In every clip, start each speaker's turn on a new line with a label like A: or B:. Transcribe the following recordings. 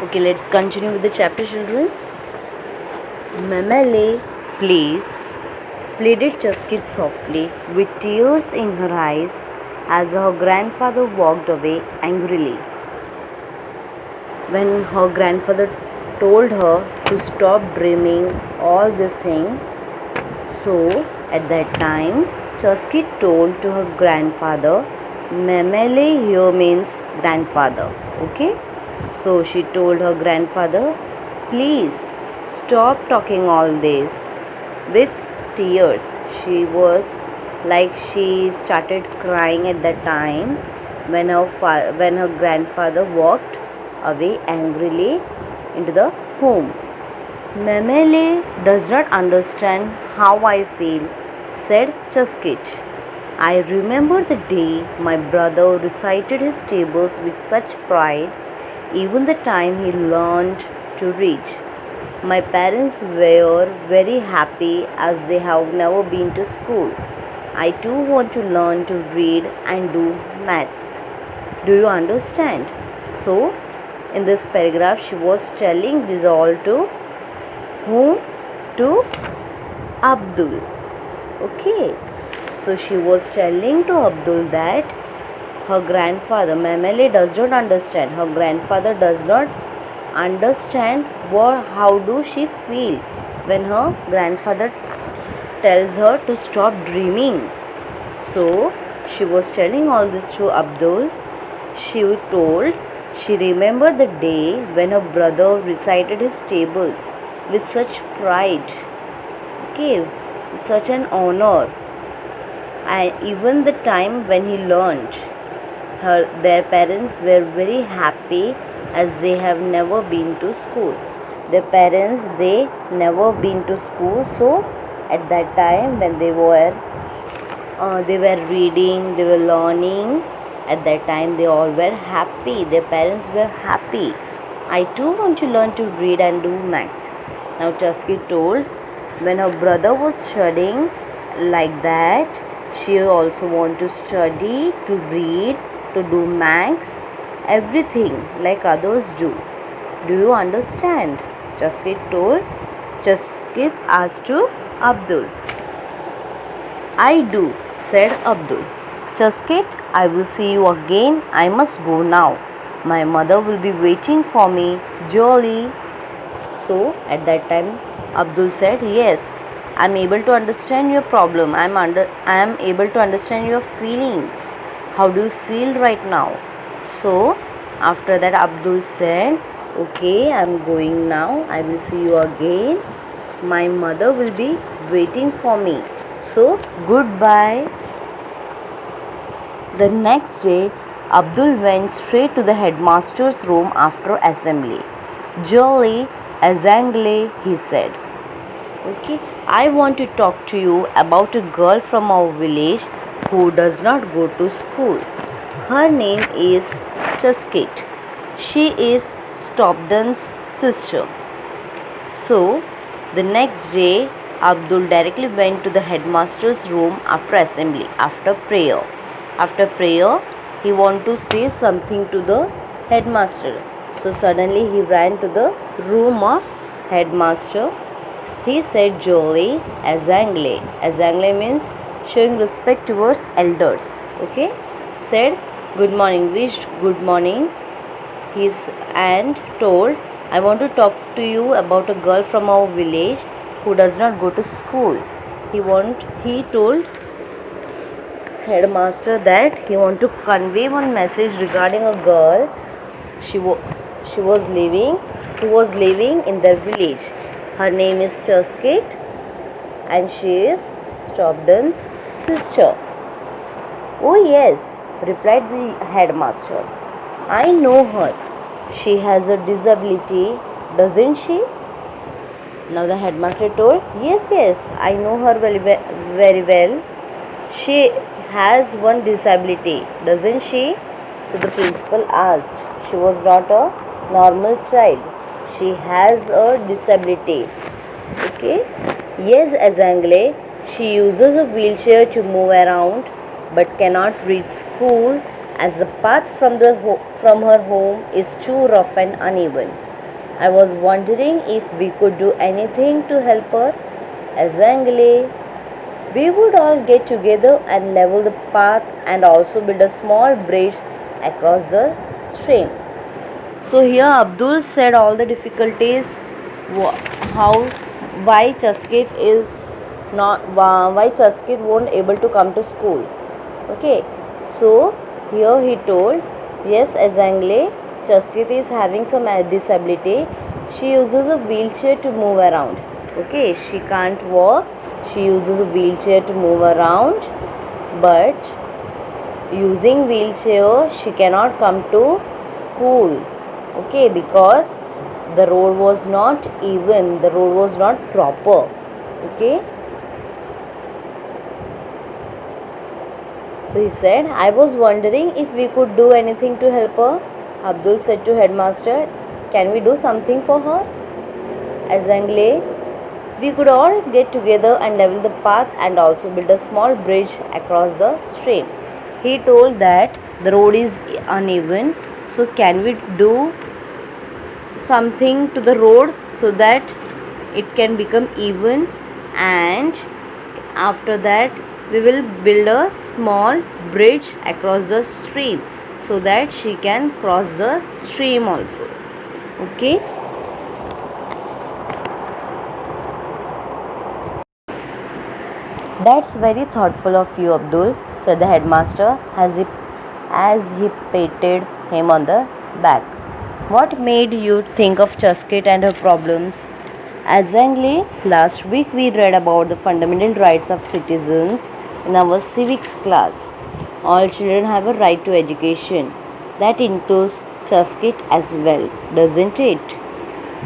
A: Okay, let's continue with the chapter, children. Mamele, please, pleaded Chaskit softly, with tears in her eyes, as her grandfather walked away angrily. When her grandfather told her to stop dreaming all this thing, so at that time, Chaskit told to her grandfather, Mamele here means grandfather. Okay? So she told her grandfather, please stop talking all this with tears. She was like she started crying at that time when her grandfather walked away angrily into the home. Mamele does not understand how I feel, said Chaskit. I remember the day my brother recited his tables with such pride, even the time he learned to read. My parents were very happy as they have never been to school. I too want to learn to read and do math. Do you understand? So, in this paragraph, she was telling this all to whom? To Abdul. Okay. So she was telling to Abdul that her grandfather, Mamele, does not understand. Her grandfather does not understand how do she feel when her grandfather tells her to stop dreaming. So she was telling all this to Abdul. She told she remembered the day when her brother recited his tables with such pride, okay, with such an honor, and even the time when he learned. Their parents were very happy as they have never been to school. Their parents, they never been to school, so at that time when they were reading, they were learning. At that time, they all were happy. Their parents were happy. I too want to learn to read and do math. Now, Chaskit told when her brother was studying like that, she also want to study, to read, to do maths, everything like others do. Do you understand? Chaskit told. Chaskit asked to Abdul. I do, said Abdul. Chaskit, I will see you again. I must go now. My mother will be waiting for me. Jolly. So at that time, Abdul said, yes, I am able to understand your problem. I am able to understand your feelings. How do you feel right now? So after that, Abdul said, okay, I am going now. I will see you again. My mother will be waiting for me. So goodbye. The next day, Abdul went straight to the headmaster's room after assembly. Jolly, Azangle, he said. Okay, I want to talk to you about a girl from our village who does not go to school. Her name is Chaskit. She is Stopden's sister. So, the next day, Abdul directly went to the headmaster's room after assembly, after prayer. After prayer, he wanted to say something to the headmaster. So suddenly he ran to the room of headmaster. He said jolly Azangle. Azangle means showing respect towards elders. Okay. Said good morning, wished good morning. And told, I want to talk to you about a girl from our village who does not go to school. He told headmaster that he want to convey one message regarding a girl who was living in their village. Her name is Chaskit and she is Stopden's sister. Oh yes, replied the headmaster. I know her. She has a disability, doesn't she? Now the headmaster told, yes, I know her very well. She has one disability, doesn't she? So the principal asked. She was not a normal child. She has a disability. Okay? Yes, Azangle, she uses a wheelchair to move around but cannot reach school as the path from her home is too rough and uneven. I was wondering if we could do anything to help her. Azangle, we would all get together and level the path and also build a small bridge across the stream. So here Abdul said all the difficulties, how, why Chaskit is not, why Chaskit won't able to come to school. Okay, so here he told, yes, Azangle, Chaskit is having some disability. She uses a wheelchair to move around. Okay, she can't walk. She uses a wheelchair to move around, but using wheelchair she cannot come to school. Okay, because the road was not even, the road was not proper. Okay, so he said, I was wondering if we could do anything to help her. Abdul said to headmaster, can we do something for her? Azangle, we could all get together and level the path and also build a small bridge across the stream. He told that the road is uneven, so can we do something to the road so that it can become even, and after that we will build a small bridge across the stream so that she can cross the stream also. Okay, that's very thoughtful of you, Abdul, said the headmaster as he patted him on the back. What made you think of Chaskit and her problems? Azangle, last week we read about the fundamental rights of citizens in our civics class. All children have a right to education. That includes Chaskit as well, doesn't it?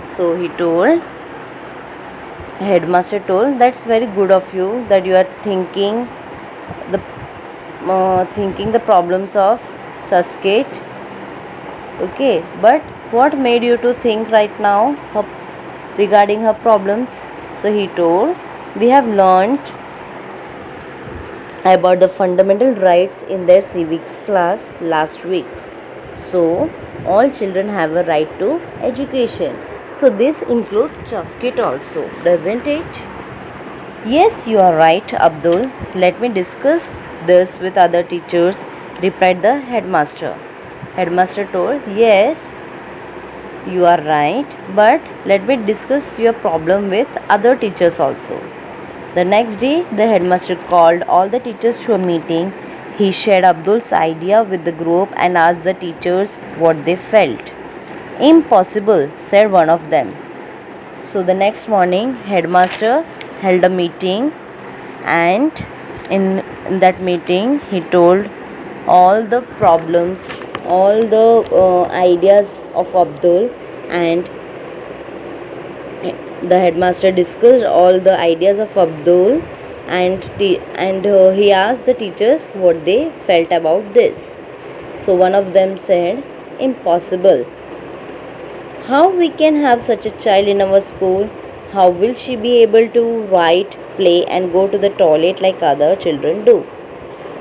A: So he told, headmaster told, that's very good of you that you are the thinking the problems of Chaskit. Okay, but what made you to think right now regarding her problems? So he told, we have learned about the fundamental rights in their civics class last week. So all children have a right to education. So this includes Chaskit also, doesn't it? Yes, you are right, Abdul. Let me discuss this with other teachers, replied the headmaster. Headmaster told, yes, you are right, but let me discuss your problem with other teachers also. The next day, the headmaster called all the teachers to a meeting. He shared Abdul's idea with the group and asked the teachers what they felt. Impossible, said one of them. So the next morning, headmaster held a meeting, and in that meeting he told all the problems, all the ideas of Abdul, and the headmaster discussed all the ideas of Abdul, and he asked the teachers what they felt about this. So one of them said, impossible. How we can have such a child in our school? How will she be able to write, play and go to the toilet like other children do?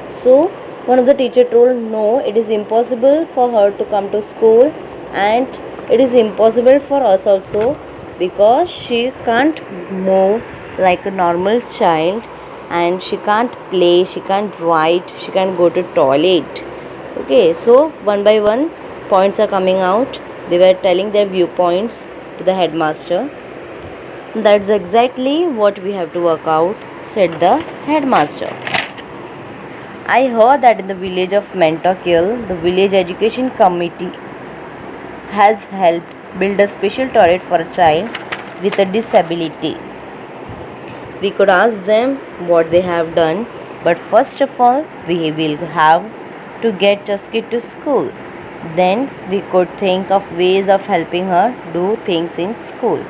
A: So one of the teacher told, no, it is impossible for her to come to school, and it is impossible for us also, because she can't move like a normal child, and she can't play, she can't write, she can't go to toilet. Okay, so one by one points are coming out. They were telling their viewpoints to the headmaster. That's exactly what we have to work out, said the headmaster. I heard that in the village of Mentokil, the village education committee has helped build a special toilet for a child with a disability. We could ask them what they have done, but first of all, we will have to get Chaskit to school. Then we could think of ways of helping her do things in school.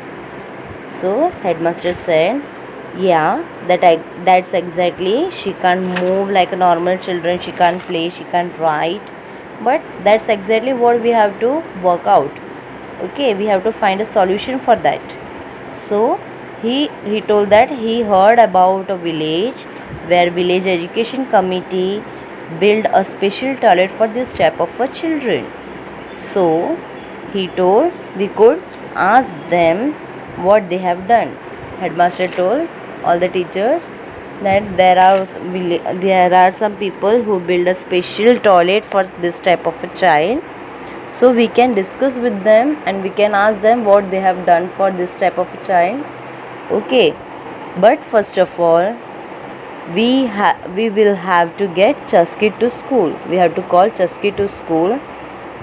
A: So headmaster said, yeah, that's exactly, she can't move like a normal children, she can't play, she can't write, but that's exactly what we have to work out. Okay, we have to find a solution for that. So he told that he heard about a village where village education committee build a special toilet for this type of children. So he told we could ask them what they have done. Headmaster told all the teachers that there are some people who build a special toilet for this type of a child. So we can discuss with them and we can ask them what they have done for this type of a child. Okay, but first of all, we will have to get Chasky to school. We have to call Chasky to school.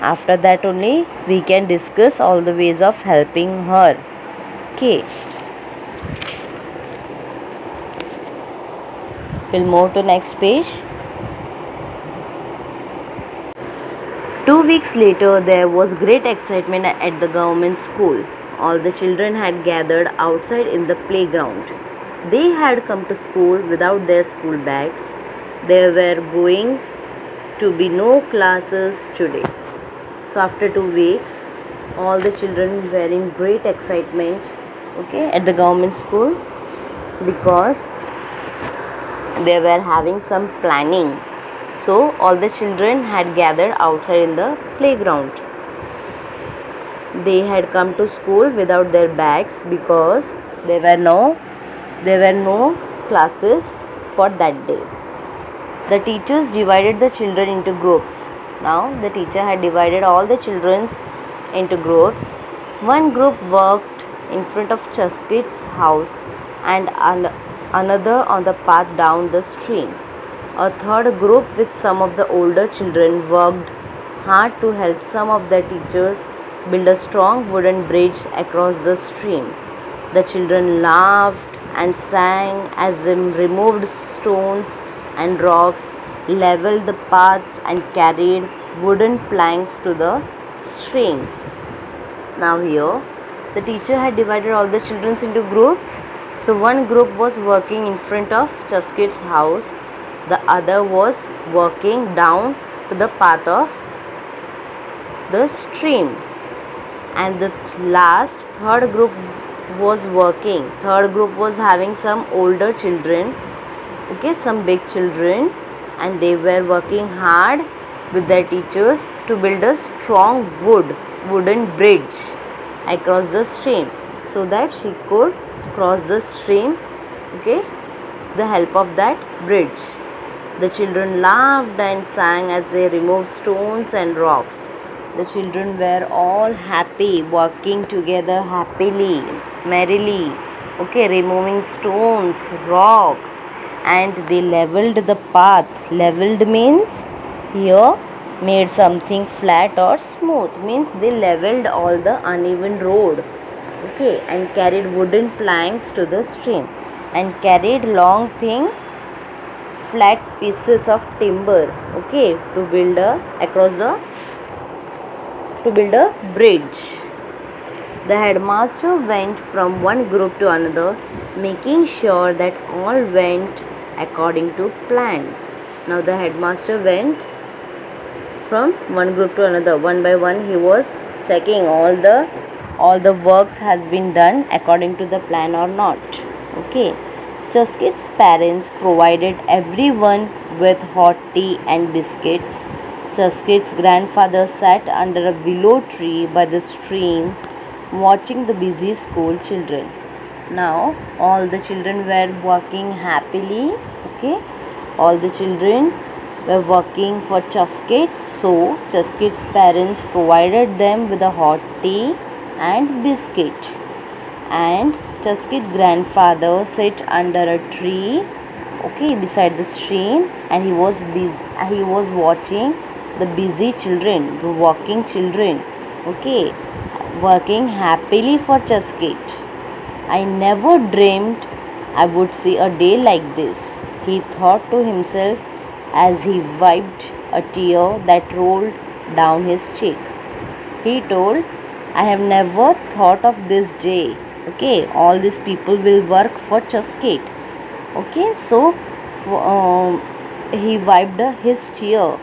A: After that only we can discuss all the ways of helping her. Okay. We'll move to next page. 2 weeks later, there was great excitement at the government school. All the children had gathered outside in the playground. They had come to school without their school bags. There were going to be no classes today. So after 2 weeks, all the children were in great excitement, okay, at the government school, because they were having some planning. So all the children had gathered outside in the playground. They had come to school without their bags because there were no classes for that day. The teachers divided the children into groups. Now the teacher had divided all the children into groups. One group worked in front of Chaskit's house and another on the path down the stream. A third group with some of the older children worked hard to help some of their teachers build a strong wooden bridge across the stream. The children laughed and sang as they removed stones and rocks, leveled the paths and carried wooden planks to the stream. Now here, the teacher had divided all the children into groups. So one group was working in front of Chaskit's house. The other was working down to the path of the stream. And the last, third group was working. Third group was having some older children, okay, some big children, and they were working hard with their teachers to build a strong wooden bridge across the stream so that she could cross the stream, okay, the help of that bridge. The children laughed and sang as they removed stones and rocks. The children were all happy, working together happily, merrily, okay, removing stones, rocks, and they leveled the path. Leveled means here made something flat or smooth, means they leveled all the uneven road, okay, and carried wooden planks to the stream and carried long thing flat pieces of timber, okay, to build a bridge. The headmaster went from one group to another, making sure that all went according to plan. Now the headmaster went from one group to another. One by one he was checking all the works has been done according to the plan or not. Okay. Chaskit's parents provided everyone with hot tea and biscuits. Chaskit's grandfather sat under a willow tree by the stream, watching the busy school children. Now all the children were working happily. Okay, all the children were working for Chaskit. So Chaskit's parents provided them with a hot tea and biscuit. And Chaskit's grandfather sat under a tree, okay, beside the stream, and he was watching the busy children, the walking children, okay, working happily for Chaskit. I never dreamed I would see a day like this, he thought to himself as he wiped a tear that rolled down his cheek. He told, I have never thought of this day. Okay, all these people will work for Chaskit. Okay, so he wiped his tear.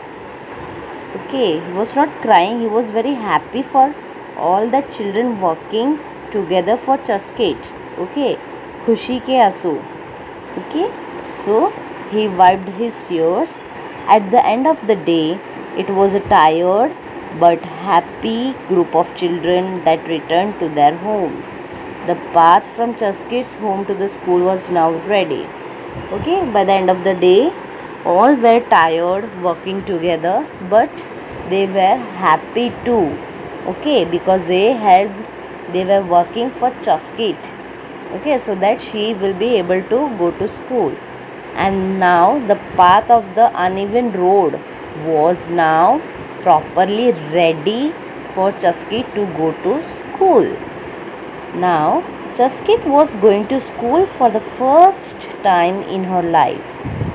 A: Okay, he was not crying, he was very happy for all the children working together for Chaskit. Okay, khushi ke aasu. Okay, so he wiped his tears. At the end of the day, it was a tired but happy group of children that returned to their homes. The path from Chaskit's home to the school was now ready. Okay, by the end of the day, all were tired working together, but they were happy too. Okay, because they were working for Chaskit. Okay, so that she will be able to go to school. And now the path of the uneven road was now properly ready for Chaskit to go to school. Now, Chaskit was going to school for the first time in her life,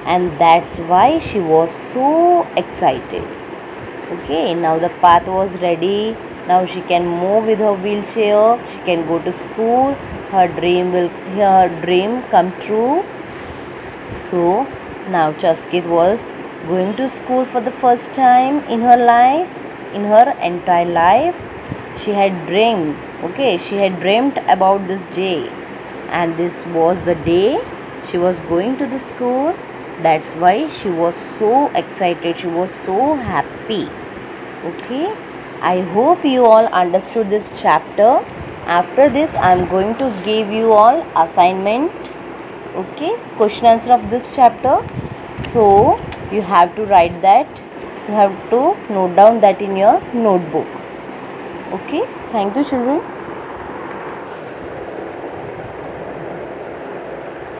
A: and that's why she was so excited. Okay, now the path was ready. Now she can move with her wheelchair. She can go to school. Her dream come true. So now Chaskit was going to school for the first time in her life, in her entire life. She had dreamed, okay, she had dreamt about this day, and this was the day she was going to the school. That's why she was so excited, she was so happy. Okay, I hope you all understood this chapter. After this, I am going to give you all assignment, okay, question answer of this chapter. So you have to write that, you have to note down that in your notebook. Okay, thank you children.